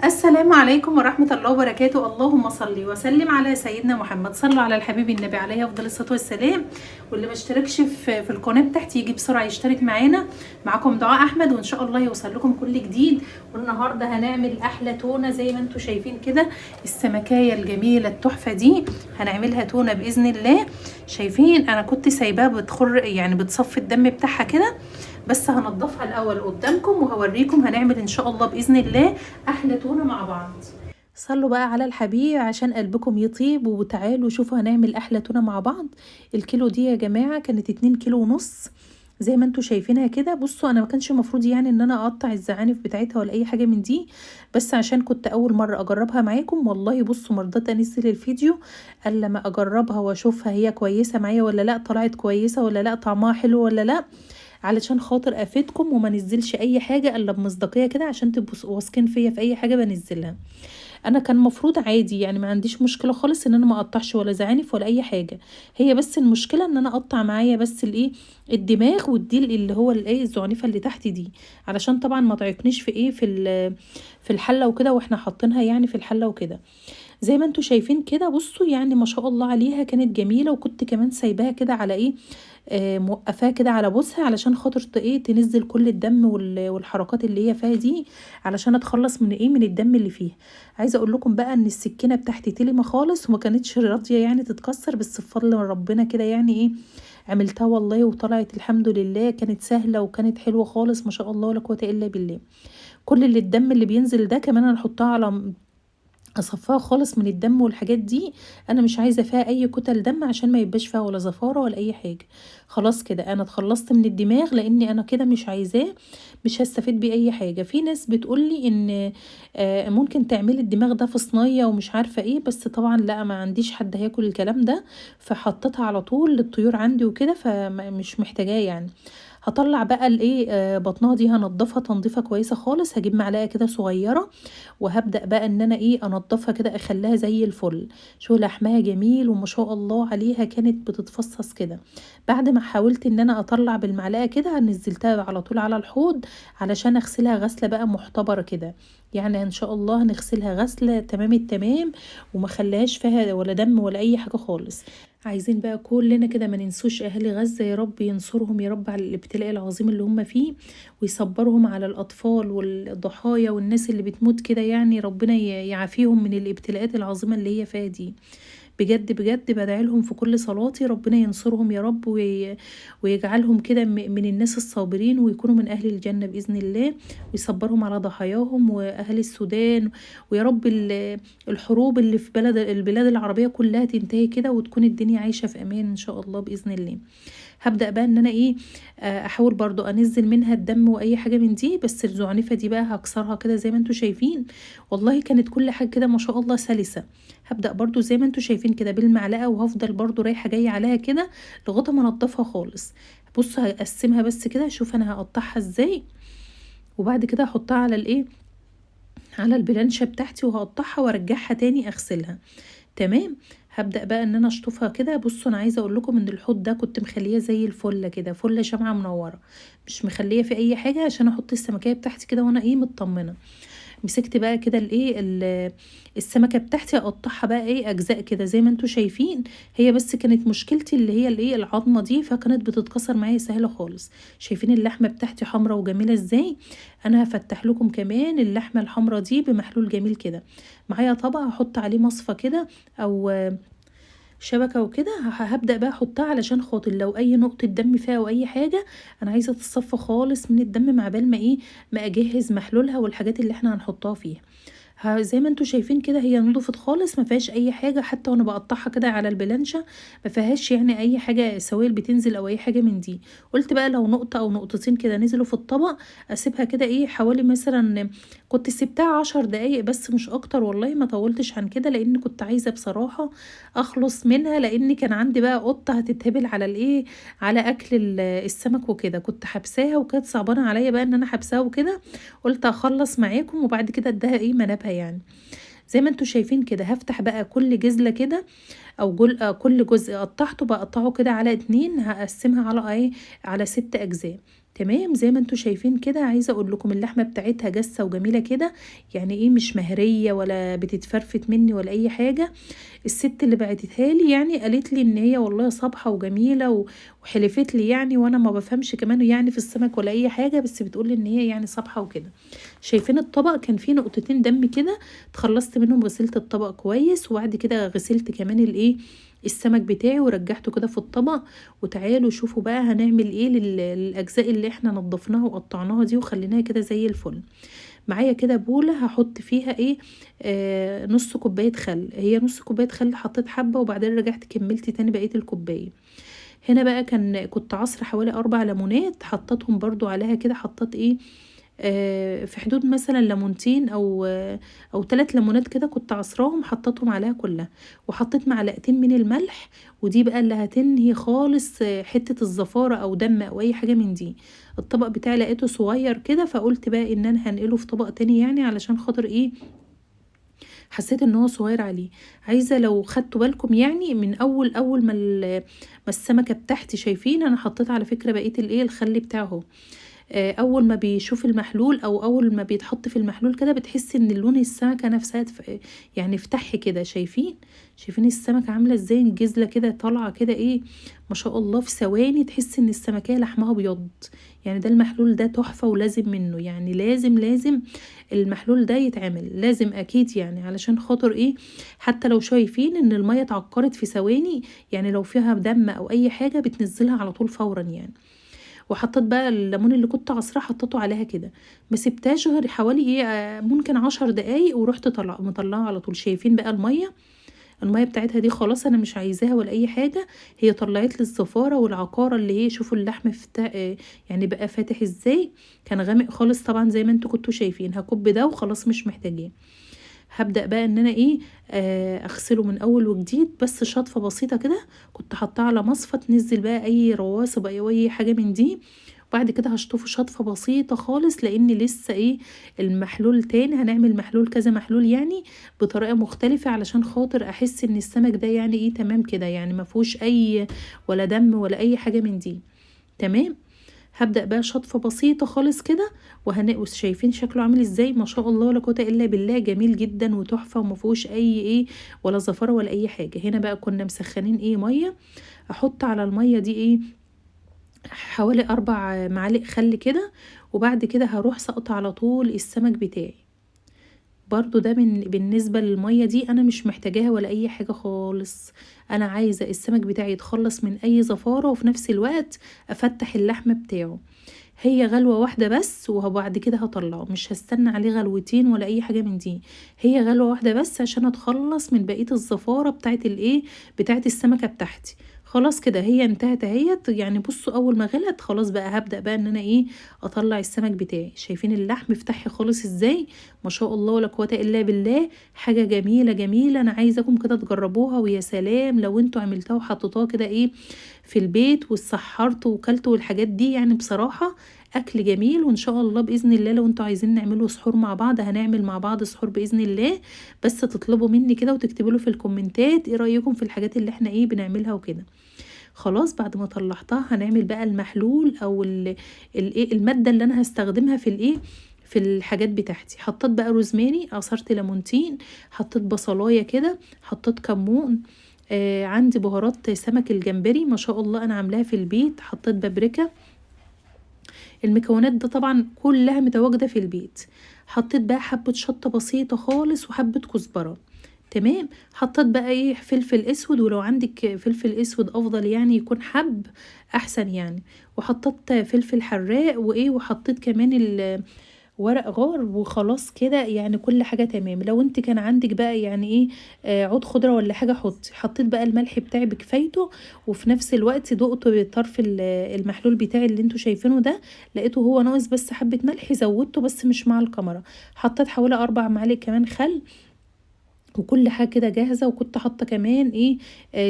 السلام عليكم ورحمة الله وبركاته. اللهم صل وسلم على سيدنا محمد. صلوا على الحبيب النبي عليه أفضل الصلاة والسلام. واللي ما اشتركش في القناة بتاعتي يجي بسرعة يشترك معانا. معاكم دعاء أحمد، وإن شاء الله يوصل لكم كل جديد. والنهاردة هنعمل أحلى تونة زي ما انتم شايفين كده، السمكية الجميلة التحفة دي هنعملها تونة بإذن الله. شايفين أنا كنت سايباها بتخر، يعني بتصفي الدم بتاعها كده، بس هنضفها الاول قدامكم وهوريكم هنعمل ان شاء الله باذن الله احلى تونه مع بعض. صلوا بقى على الحبيب عشان قلبكم يطيب، وتعالوا شوفوا هنعمل احلى تونه مع بعض. الكيلو دي يا جماعه كانت 2 كيلو ونص زي ما انتوا شايفينها كده. بصوا انا ما كانش المفروض يعني ان انا اقطع الزعانف بتاعتها ولا اي حاجه من دي، بس عشان كنت اول مره اجربها معاكم. والله بصوا مرضت انزل الفيديو الا لما اجربها واشوفها هي كويسه معايا ولا لا، طلعت كويسه ولا لا، طعمها حلو ولا لا، علشان خاطر افيدكم وما نزلش اي حاجه الا بمصداقيه كده، عشان تبقوا واثقين فيا في اي حاجه بنزلها. انا كان مفروض عادي يعني ما عنديش مشكله خالص ان انا ما اقطعش ولا زعانف ولا اي حاجه. هي بس المشكله ان انا اقطع معايا بس الايه، الدماغ والديل اللي هو الايه الزعنفه اللي تحت دي، علشان طبعا ما تعيقنيش في ايه في الحله وكده، واحنا حاطينها يعني في الحله وكده. زي ما انتوا شايفين كده. بصوا يعني ما شاء الله عليها كانت جميله، وكنت كمان سايباها كده على ايه، موقفاها كده على بوسها علشان خاطر ايه تنزل كل الدم والحركات اللي هي فيها دي، علشان اتخلص من ايه، من الدم اللي فيها. عايزه اقول لكم بقى ان السكينه بتاعتي تلمه خالص وما كانتش راضيه يعني تتكسر، بس بفضل من ربنا كده يعني ايه عملتها والله وطلعت الحمد لله. كانت سهله وكانت حلوه خالص ما شاء الله ولا قوه الا بالله. كل اللي الدم اللي بينزل ده كمان هنحطها على اصفاها خالص من الدم والحاجات دي. انا مش عايزه فيها اي كتل دم عشان ما يبقاش فيها ولا زفاره ولا اي حاجه. خلاص كده انا اتخلصت من الدماغ لاني انا كده مش عايزاه، مش هستفيد بيه اي حاجه. في ناس بتقولي ان ممكن تعملي الدماغ ده في صينيه ومش عارفه ايه، بس طبعا لا، ما عنديش حد هياكل الكلام ده، فحطيتها على طول للطيور عندي وكده، فمش محتاجاه يعني. هطلع بقى الايه بطنها دي هنضفها تنظيفه كويسه خالص. هجيب معلقه كده صغيره وهبدأ بقى ان انا ايه انضفها كده اخليها زي الفل. شو لحمها جميل وما شاء الله عليها كانت بتتفصص كده. بعد ما حاولت ان انا اطلع بالمعلقه كده نزلتها على طول على الحوض علشان اغسلها غسله بقى محتبره كده. يعني ان شاء الله هنغسلها غسله تمام التمام وما خليهاش فيها ولا دم ولا اي حاجه خالص. عايزين بقى كلنا كده ما ننسوش اهالي غزة، يا رب ينصرهم يا رب على الابتلاء العظيم اللي هم فيه، ويصبرهم على الاطفال والضحايا والناس اللي بتموت كده. يعني ربنا يعافيهم من الابتلاءات العظيمة اللي هي فيها دي. بجد بجد بدعي لهم في كل صلاتي ربنا ينصرهم يا رب ويجعلهم كده من الناس الصابرين، ويكونوا من أهل الجنة بإذن الله، ويصبرهم على ضحاياهم وأهل السودان. ويا رب الحروب اللي في البلاد العربية كلها تنتهي كده، وتكون الدنيا عايشة في أمان إن شاء الله بإذن الله. هبدأ بقى ان انا ايه احاول برضو انزل منها الدم واي حاجة من دي، بس الزعنفة دي بقى هكسرها كده زي ما انتوا شايفين. والله كانت كل حاجة كده ما شاء الله سلسة. هبدأ برضو زي ما انتوا شايفين كده بالمعلقة، وهفضل برضو رايحة جاية عليها كده لغاية ما انضفها خالص. بص هقسمها بس كده، شوف انا هقطعها ازاي، وبعد كده هحطها على الايه، على البلانشة بتاعتي، وهقطعها وارجعها تاني اغسلها. تمام. هبدأ بقى ان انا اشطفها كده. بصوا انا عايزه اقول لكم ان الحوض ده كنت مخليه زي الفله كده، فله شمعه منوره، مش مخليه في اي حاجه عشان احط السمكيه بتاعتي كده وانا ايه مطمنه. مسكت بقى كده الايه السمكه بتاعتي اقطعها بقى ايه اجزاء كده زي ما انتوا شايفين. هي بس كانت مشكلتي اللي هي الايه العظمه دي، فكانت بتتكسر معايا سهله خالص. شايفين اللحمه بتاعتي حمرا وجميله ازاي. انا هفتح لكم كمان اللحمه الحمرا دي بمحلول جميل كده. معايا طبق هحط عليه مصفى كده او شبكة وكده، هبدأ بقى احطها علشان خاطر لو اي نقطة دم فيها او اي حاجة انا عايزة تتصفى خالص من الدم، مع بال ما ايه ما اجهز محلولها والحاجات اللي احنا هنحطها فيها. زي ما انتوا شايفين كده هي نضفت خالص ما فيهاش اي حاجه، حتى وانا بقطعها كده على البلانشه ما فيهاش يعني اي حاجه سوائل بتنزل او اي حاجه من دي. قلت بقى لو نقطه او نقطتين كده نزلوا في الطبق اسيبها كده ايه حوالي مثلا، كنت سبتها 10 دقايق بس مش اكتر، والله ما طولتش عن كده لان كنت عايزه بصراحه اخلص منها، لان كان عندي بقى قطه هتتهبل على الايه، على اكل السمك وكده. كنت حبساها وكانت صعبانه عليا بقى ان انا حبساها وكده. قلت اخلص معاكم وبعد كده اديها ايه منابها يعني. زي ما انتوا شايفين كده هفتح بقى كل جزلة كده او كل جزء قطعته بقطعه كده على 2، هقسمها على ايه، على 6 اجزاء. تمام. زي ما انتوا شايفين كده، عايزه اقول لكم اللحمه بتاعتها جافه وجميله كده، يعني ايه مش مهريه ولا بتتفرفت مني ولا اي حاجه. الست اللي بعتتها لي يعني قالت لي ان هي والله صابحه وجميله وحلفت لي يعني، وانا ما بفهمش كمان يعني في السمك ولا اي حاجه، بس بتقول لي ان هي يعني صابحه وكده. شايفين الطبق كان فيه نقطتين دم كده، اتخلصت منهم، غسلت الطبق كويس، وبعد كده غسلت كمان الايه السمك بتاعي ورجعته كده في الطبق. وتعالوا شوفوا بقى هنعمل ايه للاجزاء اللي احنا نضفناها وقطعناها دي وخليناها كده زي الفل. معايا كده بولة هحط فيها ايه، نص كوباية خل. هي نص كوباية خل، حطيت حبة وبعدين رجعت كملت تاني بقية الكوباية. هنا بقى كنت عصر حوالي 4 ليمونات، حطيتهم برضو عليها كده، حطيت ايه في حدود مثلا ليمونتين او 3 ليمونات كده، كنت عصراهم حطيتهم عليها كلها. وحطيت معلقتين من الملح، ودي بقى اللي هتنهي خالص حتة الزفارة او دم او اي حاجة من دي. الطبق بتاعي لقيته صغير كده، فقلت بقى ان انا هنقله في طبق تاني يعني، علشان خاطر ايه حسيت ان هو صغير عليه. عايزه لو خدتوا بالكم يعني من اول ما السمكه بتاعتي، شايفين انا حطيت على فكره بقيه الايه الخل بتاعه. اول ما بيشوف المحلول او اول ما بيتحط في المحلول كده، بتحس ان لون السمكه نفسها يعني فتحي كده. شايفين السمكه عامله ازاي، الجزله كده طالعه كده ايه ما شاء الله، في ثواني تحس ان السمكيه لحمها ابيض. يعني ده المحلول ده تحفه ولازم منه، يعني لازم المحلول ده يتعمل لازم اكيد يعني، علشان خاطر ايه حتى لو شايفين ان الميه اتعكرت في ثواني، يعني لو فيها دم او اي حاجه بتنزلها على طول فورا يعني. وحطيت بقى الليمون اللي كنت عصراه حطيته عليها كده، ما سبتهاش غير حوالي ايه ممكن 10 دقايق، ورحت مطلعها على طول. شايفين بقى المية بتاعتها دي خلاص انا مش عايزاها ولا اي حاجة. هي طلعت لي الزفارة والعقارة اللي هي، شوفوا اللحم يعني بقى فاتح ازاي، كان غامق خالص طبعا زي ما انتوا كنتوا شايفين. هكب ده وخلاص مش محتاجاه. هبدأ بقى ان انا ايه اغسله من اول وجديد، بس شطفة بسيطة كده، كنت حاطاه على مصفى تنزل بقى اي رواسب او اي حاجة من دي. وبعد كده هشطفه شطفة بسيطة خالص، لان لسه ايه المحلول تاني، هنعمل محلول كذا محلول يعني بطريقة مختلفة، علشان خاطر احس ان السمك ده يعني ايه تمام كده، يعني ما فيهوش اي ولا دم ولا اي حاجة من دي. تمام. هبدأ بقى شطفة بسيطة خالص كده، شايفين شكله عامل ازاي ما شاء الله ولا قوة الا بالله، جميل جدا وتحفة ومفيهوش اي ايه ولا زفرة ولا اي حاجة. هنا بقى كنا مسخنين ايه مية، احط على المية دي ايه حوالي 4 معالق خل كده، وبعد كده هروح سقط على طول السمك بتاعي. برضو ده بالنسبة للمية دي انا مش محتاجاها ولا اي حاجة خالص. انا عايزة السمك بتاعي يتخلص من اي زفارة، وفي نفس الوقت افتح اللحم بتاعه. هي غلوة واحدة بس، وبعد كده هطلعه، مش هستنى عليه غلوتين ولا اي حاجة من دي. هي غلوة واحدة بس عشان اتخلص من بقية الزفارة بتاعت الايه بتاعت السمكة بتاعتي. خلاص كده هي انتهت اهيت يعني. بصوا اول ما غلت خلاص بقى هبدأ بقى ان انا ايه اطلع السمك بتاعي. شايفين اللحم فتحي خالص ازاي ما شاء الله ولا قوة الا بالله، حاجة جميلة. انا عايزاكم كده تجربوها، ويا سلام لو انتوا عملتوها وحطيتوها كده ايه في البيت واتسحرتوا وكلتوا والحاجات دي، يعني بصراحة اكل جميل. وان شاء الله باذن الله لو انتوا عايزين نعمله سحور مع بعض هنعمل مع بعض سحور باذن الله، بس تطلبوا مني كده وتكتبوا له في الكومنتات ايه رايكم في الحاجات اللي احنا ايه بنعملها وكده. خلاص بعد ما طلعتها هنعمل بقى المحلول او الايه الماده اللي انا هستخدمها في الايه في الحاجات بتاعتي. حطيت بقى روزماري، عصرت ليمونتين، حطيت بصلايه كده، حطيت كمون، عندي بهارات سمك الجمبري ما شاء الله انا عاملاها في البيت، حطيت بابريكا. المكونات ده طبعا كلها متواجدة في البيت. حطيت بقى حبة شطة بسيطة خالص وحبة كزبرة. تمام. حطيت بقى ايه فلفل اسود، ولو عندك فلفل اسود افضل يعني يكون حب احسن يعني. وحطيت فلفل حراق وايه، وحطيت كمان ورق غار. وخلاص كده يعني كل حاجة تمام. لو انت كان عندك بقى يعني ايه عود خضرة ولا حاجة حطيت بقى الملح بتاعي بكفايته. وفي نفس الوقت دقته بطرف المحلول بتاعي اللي انتوا شايفينه ده، لقيته هو ناقص بس حبة ملح، زودته بس مش مع الكاميرا. حطيت حوالي 4 معالق كمان خل، وكل حاجه كده جاهزه، وكنت حاطه كمان ايه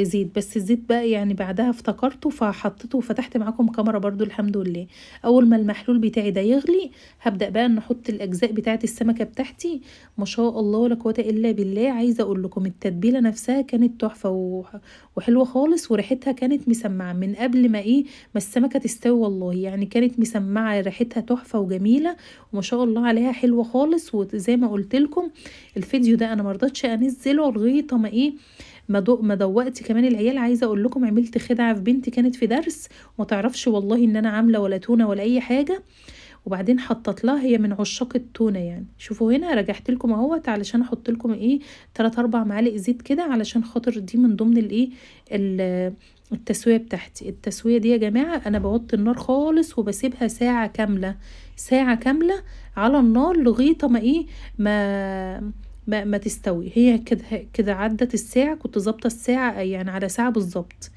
زيت، بس الزيت بقى يعني بعدها افتكرته فحطيته وفتحت معاكم كاميرا برضو الحمد لله. اول ما المحلول بتاعي ده يغلي هبدا بقى ان احط الاجزاء بتاعه السمكه بتاعتي. ما شاء الله ولا قوه الا بالله، عايزه اقول لكم التتبيله نفسها كانت تحفه وحلوه خالص، وريحتها كانت مسمعه من قبل ما ما السمكه تستوي، والله يعني كانت مسمعه، ريحتها تحفه وجميله وما شاء الله عليها حلوه خالص. وزي ما قلت لكم الفيديو ده انا مرضتش انزله لغايه ما ما دوقت كمان العيال. عايزه اقول لكم عملت خدعه في بنتي كانت في درس وما تعرفش والله ان انا عامله ولا تونه ولا اي حاجه، وبعدين حطت لها، هي من عشاق التونه يعني. شوفوا هنا رجعت لكم اهوت علشان احط لكم 3 4 معالق زيت كده، علشان خاطر دي من ضمن التسويه بتاعتي. التسويه دي يا جماعه انا بوطي النار خالص وبسيبها ساعه كامله، ساعه كامله على النار لغايه ما ما تستوي. هي كده كده عدت الساعه، كنت ظابطه الساعه يعني على ساعه بالظبط،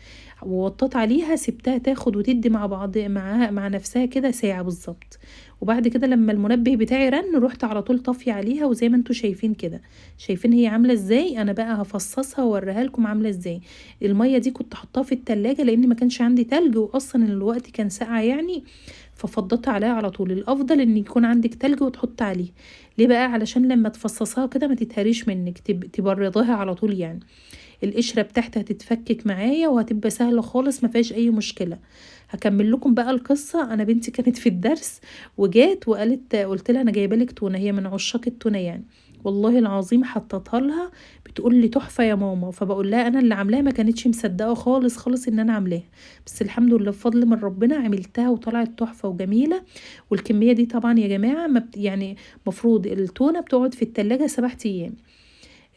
ووطيت عليها سبتها تاخد وتدي مع بعض مع نفسها كده ساعه بالظبط. وبعد كده لما المنبه بتاعي رن رحت على طول طافيه عليها، وزي ما انتوا شايفين كده، شايفين هي عامله ازاي. انا بقى هفصصها واوريها لكم عامله ازاي. الميه دي كنت حطاها في التلاجة لان ما كانش عندي تلج، واصلا الوقت كان ساقع يعني، ففضت عليها على طول. الافضل ان يكون عندك تلج وتحط عليه. ليه بقى؟ علشان لما تفصصها كده ما تتهريش منك، تبردها على طول يعني. القشره بتاعتها هتتفكك معايا وهتبقى سهله خالص، ما فيهاش اي مشكله. هكمل لكم بقى القصه. انا بنتي كانت في الدرس وجات قلت لها انا جايبه لك تونه، هي من عشاق التونه يعني، والله العظيم حطيتها لها بتقول لي تحفه يا ماما. فبقول لها انا اللي عاملاها، ما كانتش مصدقه خالص خالص ان انا عاملاها، بس الحمد لله بفضل من ربنا عملتها وطلعت تحفه وجميله. والكميه دي طبعا يا جماعه ما يعني مفروض التونه بتقعد في التلاجة 7 ايام،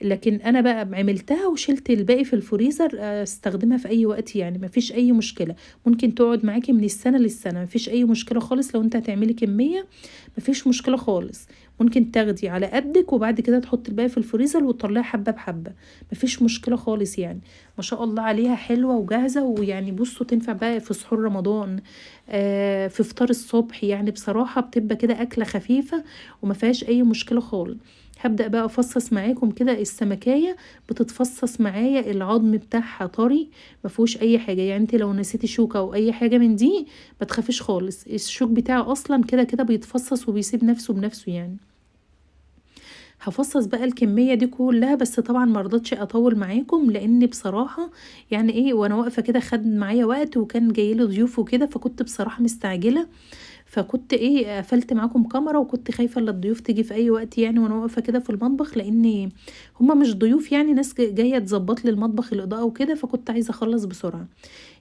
لكن انا بقى عملتها وشلت الباقي في الفريزر استخدمها في اي وقت يعني، مفيش اي مشكله. ممكن تقعد معاكي من السنه للسنه، مفيش اي مشكله خالص. لو انت هتعملي كميه مفيش مشكله خالص، ممكن تاخدي على قدك وبعد كده تحطي الباقي في الفريزر وتطلعي حبه بحبه، مفيش مشكله خالص يعني. ما شاء الله عليها حلوه وجاهزه، ويعني بصوا تنفع بقى في سحور رمضان، في فطار الصبح يعني. بصراحه بتبقى كده اكله خفيفه وما فيهاش اي مشكله خالص. هبدأ بقى افصص معاكم كده السمكية، بتتفصص معايا العظم بتاعها طري مفيهوش اي حاجة يعني. انت لو نسيتي شوكة او اي حاجة من دي ما تخافيش خالص، الشوك بتاعه اصلا كده كده بيتفصص وبيسيب نفسه بنفسه يعني. هفصص بقى الكمية دي كلها، بس طبعا مرضتش اطول معاكم لان بصراحة يعني وانا واقفة كده خد معايا وقت، وكان جايلي ضيوف وكده، فكنت بصراحة مستعجلة، فكنت قفلت معاكم كاميرا، وكنت خايفه ان الضيوف تيجي في اي وقت يعني وانا واقفه كده في المطبخ، لان هما مش ضيوف يعني، ناس جايه تظبط لي المطبخ الاضاءه وكده، فكنت عايزه اخلص بسرعه.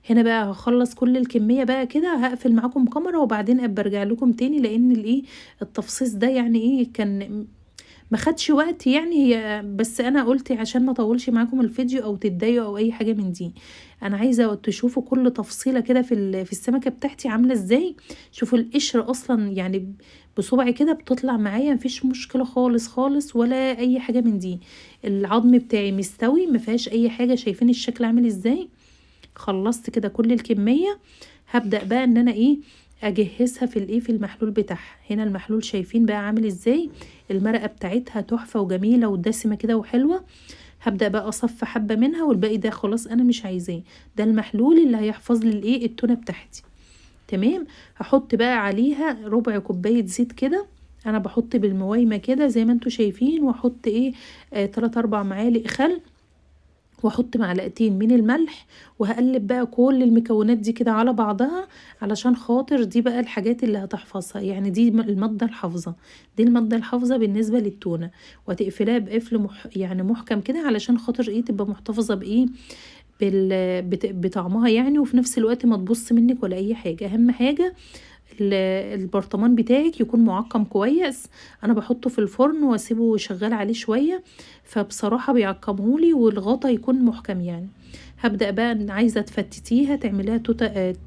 هنا بقى هخلص كل الكميه بقى كده، هقفل معاكم كاميرا وبعدين ابقى ارجع لكم تاني، لان التفصيص ده يعني كان ما خدش وقت يعني. هي بس انا قلت عشان ما اطولش معاكم الفيديو او تتضايقوا او اي حاجه من دي، انا عايزه تشوفوا كل تفصيله كده في السمكه بتاعتي عامله ازاي. شوفوا القشر اصلا يعني بصبعي كده بتطلع معايا، مفيش مشكله خالص خالص ولا اي حاجه من دي. العظم بتاعي مستوي ما فيهاش اي حاجه، شايفين الشكل عامل ازاي. خلصت كده كل الكميه، هبدا بقى ان انا اجهزها في المحلول بتاعها. هنا المحلول شايفين بقى عامل ازاي، المرقه بتاعتها تحفه وجميله ودسمه كده وحلوه. هبدا بقى اصفي حبه منها والباقي ده خلاص انا مش عايزاه، ده المحلول اللي هيحفظ لي التونه بتاعتي. تمام. هحط بقى عليها ربع كوبايه زيت كده، انا بحط بالموايمه كده زي ما انتوا شايفين، واحط 3 4 معالق خل، واحط معلقتين من الملح، وهقلب بقى كل المكونات دي كده على بعضها، علشان خاطر دي بقى الحاجات اللي هتحفظها يعني. دي المادة الحافظة، دي المادة الحافظة بالنسبة للتونة، وتقفلها بقفل يعني محكم كده، علشان خاطر تبقى محتفظة بطعمها يعني، وفي نفس الوقت ما تبص منك ولا اي حاجة. اهم حاجة البرطمان بتاعك يكون معقم كويس. انا بحطه في الفرن واسيبه شغال عليه شوية، فبصراحة بيعقمهولي، والغطا يكون محكم يعني. هبدأ بقى عايزة تفتتيها تعمليها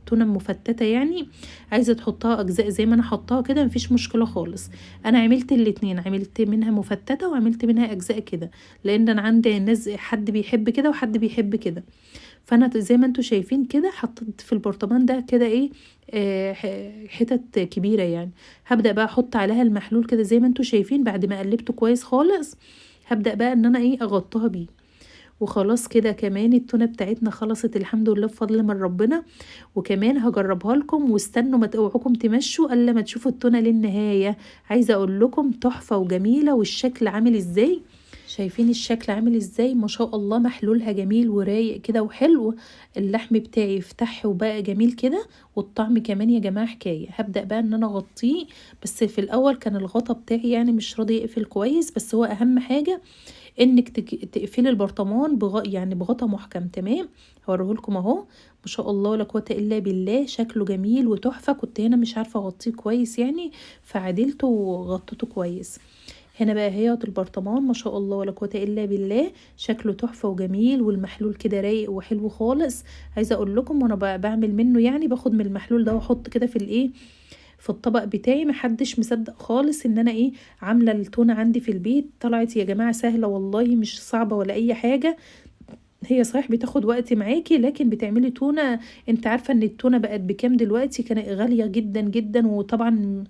تونة مفتتة يعني، عايزة تحطها اجزاء زي ما انا حطاها كده مفيش مشكلة خالص. انا عملت الاتنين، عملت منها مفتتة وعملت منها اجزاء كده، لان انا عندي ناس حد بيحب كده وحد بيحب كده. فانا زي ما انتوا شايفين كده حطيت في البرطمان ده كده حتت كبيرة يعني. هبدأ بقى احط عليها المحلول كده زي ما انتوا شايفين، بعد ما قلبته كويس خالص هبدأ بقى ان انا ايه اغطيها بيه. وخلاص كده كمان التونة بتاعتنا خلصت الحمد لله بفضل من ربنا. وكمان هجربها لكم، واستنوا ما توعوكم تمشوا الا ما تشوفوا التونة للنهاية. عايزة اقول لكم تحفة وجميلة، والشكل عامل ازاي، شايفين الشكل عامل ازاي؟ ما شاء الله محلولها جميل ورايق كده وحلو. اللحم بتاعي فتح وبقى جميل كده، والطعم كمان يا جماعة حكاية. هبدأ بقى ان انا اغطيه، بس في الاول كان الغطا بتاعي يعني مش راضي يقفل كويس، بس هو اهم حاجة انك تقفلي البرطمان يعني بغطا محكم. تمام، هوريهولكم اهو. ما شاء الله ولا قوه الا بالله، شكله جميل وتحفه. كنت هنا مش عارفه اغطيه كويس يعني، فعدلته وغطيته كويس. هنا بقى هي البرطمان ما شاء الله ولا قوه الا بالله، شكله تحفه وجميل، والمحلول كده رايق وحلو خالص. عايزه اقول لكم وانا بعمل منه يعني باخد من المحلول ده واحط كده في الايه، في الطبق بتاعي. محدش مصدق خالص ان انا ايه عامله التونه عندي في البيت. طلعت يا جماعه سهله والله، مش صعبه ولا اي حاجه. هي صحيح بتاخد وقت معاكي، لكن بتعملي تونه. انت عارفه ان التونه بقت بكام دلوقتي؟ كانت غاليه جدا جدا، وطبعا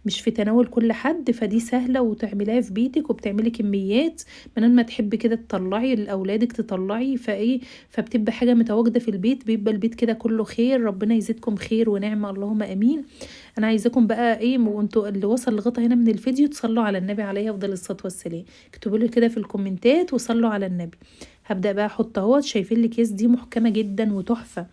مش في تناول كل حد، فدي سهله وتعمليها في بيتك، وبتعملي كميات من ما تحبي كده تطلعي لاولادك، تطلعي فايه، فبتبقى حاجه متواجده في البيت، بيبقى البيت كده كله خير. ربنا يزيدكم خير ونعمه، اللهم امين. انا عايزاكم بقى ايه، وانتوا اللي وصل لغايه هنا من الفيديو تصلوا على النبي عليه افضل الصلاه والسلام. اكتبوا لي كده في الكومنتات وصلوا على النبي. هبدأ بقى احط اهوت، شايفين الاكياس دي محكمة جدا وتحفة.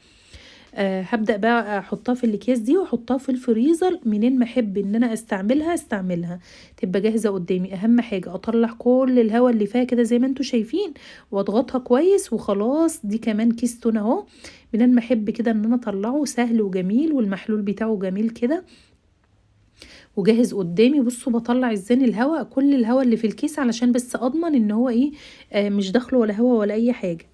هبدأ بقى احطها في الاكياس دي واحطها في الفريزر، منين ما احب ان انا استعملها تبقى جاهزة قدامي. اهم حاجة اطلع كل الهواء اللي فيها كده زي ما انتوا شايفين، واضغطها كويس وخلاص. دي كمان كيس تونه اهو، منين ما احب كده ان انا اطلعه، سهل وجميل، والمحلول بتاعه جميل كده وجاهز قدامي. بصوا بطلع ازاي الهواء، كل الهواء اللي في الكيس، علشان بس اضمن ان هو ايه مش داخله ولا هواء ولا اي حاجه.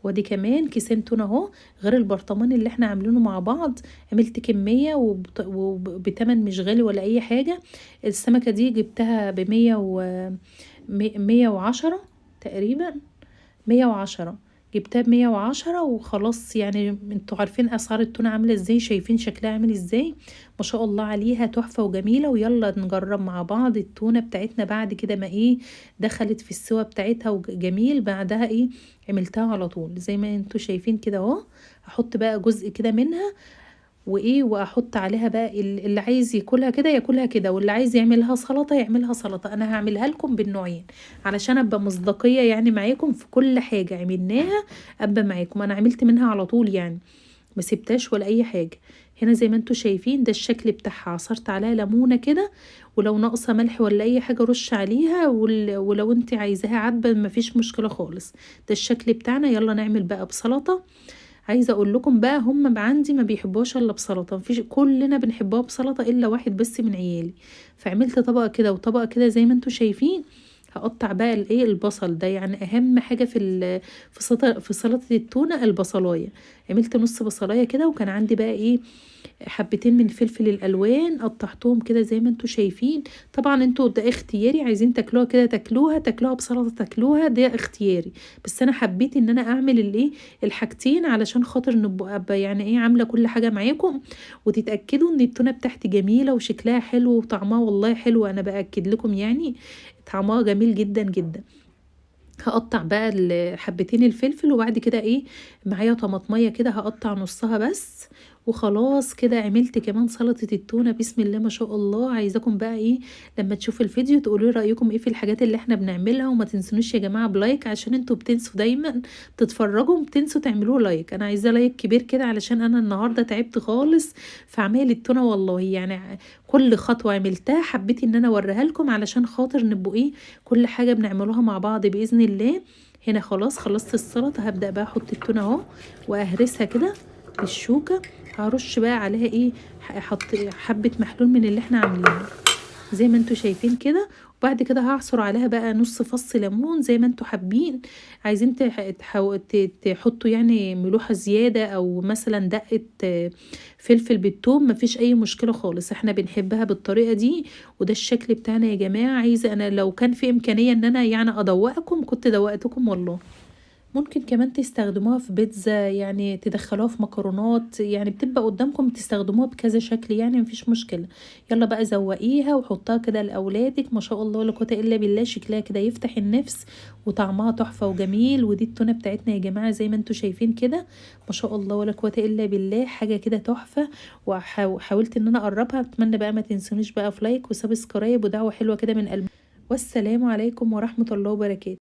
ودي كمان كيسين تونه اهو، غير البرطمان اللي احنا عاملينه مع بعض. عملت كميه وبتمن مش غالي ولا اي حاجه. السمكه دي جبتها بمية 110 تقريبا، 110. جبتها ب110 وخلاص. يعني انتوا عارفين اسعار التونه عامله ازاي، شايفين شكلها عامل ازاي، ما شاء الله عليها تحفه وجميله. ويلا نجرب مع بعض التونه بتاعتنا بعد كده ما ايه دخلت في السوا بتاعتها وجميل. بعدها ايه عملتها على طول زي ما انتوا شايفين كده اهو. هحط بقى جزء كده منها وايه، واحط عليها بقى اللي عايز ياكلها كده ياكلها كده، واللي عايز يعملها سلطه يعملها سلطه. انا هعملها لكم بالنوعين علشان ابقى مصداقيه يعني معاكم في كل حاجه عملناها، ابقى معاكم. انا عملت منها على طول يعني، ما سبتهاش ولا اي حاجه. هنا زي ما انتوا شايفين ده الشكل بتاعها، عصرت عليها ليمونه كده، ولو ناقصه ملح ولا اي حاجه رش عليها، ولو انت عايزاها عدبه مفيش مشكله خالص. ده الشكل بتاعنا. يلا نعمل بقى بسلطه. عايزه اقول لكم بقى هم عندي ما بيحبوش الا بسلطه، مفيش، كلنا بنحبها بسلطه الا واحد بس من عيالي. فعملت طبقه كده وطبقه كده زي ما انتوا شايفين. هقطع بقى الايه البصل ده، يعني اهم حاجه في سلطه التونه البصلايه. عملت نص بصلايه كده، وكان عندي بقى ايه حبتين من الفلفل الالوان، قطعتهم كده زي ما انتوا شايفين. طبعا انتوا ده اختياري، عايزين تاكلوها كده تاكلوها بسلطه تاكلوها، ده اختياري. بس انا حبيت ان انا اعمل الايه الحاجتين علشان خاطر نبقى يعني ايه عامله كل حاجه معاكم، وتتاكدوا ان التونه بتاعتي جميله وشكلها حلو وطعمها والله حلو. انا باكد لكم يعني طعمها جميل جدا جدا. هقطع بقى حبتين الفلفل، وبعد كده ايه معايا طماطميه كده هقطع نصها بس. وخلاص كده عملت كمان سلطه التونه بسم الله ما شاء الله. عايزاكم بقى ايه لما تشوفوا الفيديو تقولوا لي رايكم ايه في الحاجات اللي احنا بنعملها. وما تنسونوش يا جماعه بلايك، عشان انتوا بتنسوا دايما تتفرجوا بتنسوا تعملوا لايك. انا عايزه لايك كبير كده، علشان انا النهارده تعبت خالص في عمايل التونه والله. يعني كل خطوه عملتها حبيت ان انا اوريها لكم، علشان خاطر نبقوا ايه كل حاجه بنعملوها مع بعض باذن الله. هنا خلاص خلصت السلطه. هبدا بقى احط التونه اهو واهرسها كده بالشوكه. هرش بقى عليها ايه احط حبه محلول من اللي احنا عاملينه زي ما انتوا شايفين كده. وبعد كده هعصر عليها بقى نص فص ليمون زي ما انتوا حابين. عايزين تحطوا يعني ملوحة زيادة، او مثلا دقة فلفل بالثوم، مفيش اي مشكلة خالص. احنا بنحبها بالطريقة دي، وده الشكل بتاعنا يا جماعة. عايزة انا لو كان في امكانية ان انا يعني ادوقكم كنت دوقتكم والله. ممكن كمان تستخدموها في بيتزا، يعني تدخلوها في مكرونات، يعني بتبقى قدامكم تستخدموها بكذا شكل، يعني مفيش مشكلة. يلا بقى زوقيها وحطها كده لأولادك، ما شاء الله ولا قوة إلا بالله، شكلها كده يفتح النفس وطعمها تحفة وجميل. ودي التونة بتاعتنا يا جماعة زي ما انتوا شايفين كده، ما شاء الله ولا قوة إلا بالله، حاجة كده تحفة. وحاولت ان انا اقربها. اتمنى بقى ما تنسونيش بقى في لايك وسبسكرايب ودعوة حلوة كده من قلبي. والسلام عليكم ورحمة الله وبركاته.